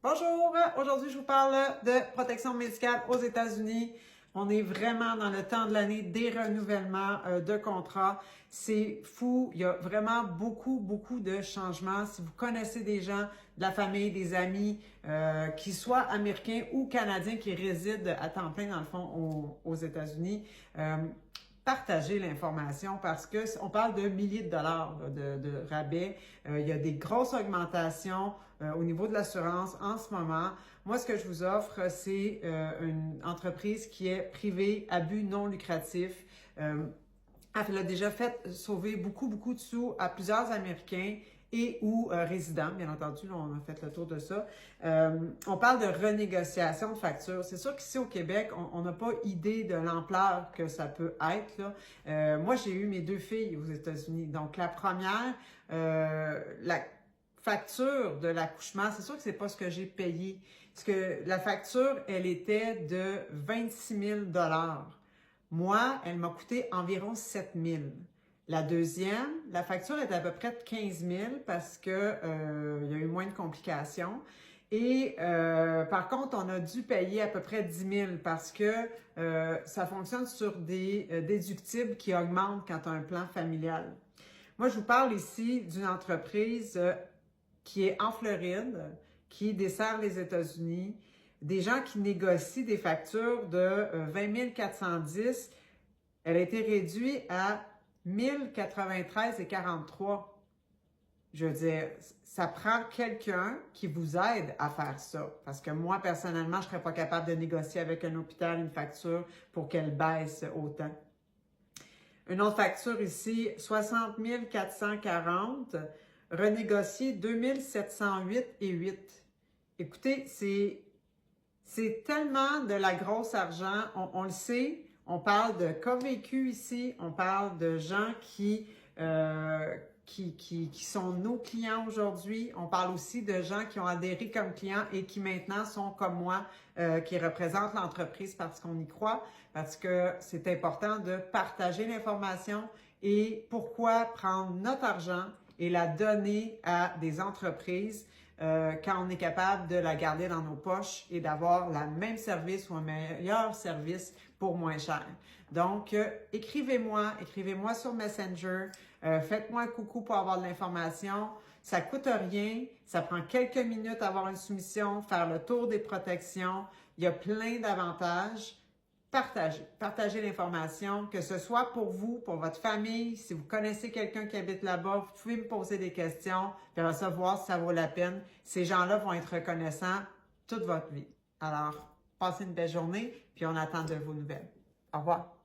Bonjour, aujourd'hui je vous parle de protection médicale aux États-Unis. On est vraiment dans le temps de l'année des renouvellements de contrats. C'est fou, il y a vraiment beaucoup de changements. Si vous connaissez des gens de la famille, des amis, qui soient américains ou canadiens qui résident à temps plein dans le fond aux États-Unis, partagez l'information parce que on parle de milliers de dollars là, de rabais. Il y a des grosses augmentations au niveau de l'assurance en ce moment. Moi, ce que je vous offre, c'est une entreprise qui est privée à but non lucratif. Elle a déjà fait sauver beaucoup de sous à plusieurs Américains et ou résidents, bien entendu, là, on a fait le tour de ça. On parle de renégociation de factures. C'est sûr qu'ici au Québec, on n'a pas idée de l'ampleur que ça peut être, là. Moi, j'ai eu mes 2 filles aux États-Unis. Donc, la première, la facture de l'accouchement, c'est sûr que c'est pas ce que j'ai payé. Parce que la facture, elle était de 26 000 $. Moi, elle m'a coûté environ 7 000. La deuxième, la facture est à peu près de 15 000 parce que il y a eu moins de complications. Et par contre, on a dû payer à peu près 10 000 parce que ça fonctionne sur des déductibles qui augmentent quand tu as un plan familial. Moi, je vous parle ici d'une entreprise qui est en Floride, qui dessert les États-Unis, des gens qui négocient des factures de 20 410. Elle a été réduite à 1093,43. Je veux dire, ça prend quelqu'un qui vous aide à faire ça. Parce que moi, personnellement, je ne serais pas capable de négocier avec un hôpital une facture pour qu'elle baisse autant. Une autre facture ici, 60 440, renégociée 2 708,8. Écoutez, c'est tellement de la grosse argent, on le sait. On parle de cas vécus ici, on parle de gens qui sont nos clients aujourd'hui. On parle aussi de gens qui ont adhéré comme clients et qui maintenant sont comme moi, qui représentent l'entreprise parce qu'on y croit, parce que c'est important de partager l'information et pourquoi prendre notre argent et la donner à des entreprises quand on est capable de la garder dans nos poches et d'avoir le même service ou un meilleur service pour moins cher. Donc, écrivez-moi sur Messenger, faites-moi un coucou pour avoir de l'information. Ça coûte rien, ça prend quelques minutes à avoir une soumission, faire le tour des protections. Il y a plein d'avantages. Partagez l'information, que ce soit pour vous, pour votre famille, si vous connaissez quelqu'un qui habite là-bas, vous pouvez me poser des questions, puis savoir si ça vaut la peine. Ces gens-là vont être reconnaissants toute votre vie. Alors, passez une belle journée, puis on attend de vos nouvelles. Au revoir.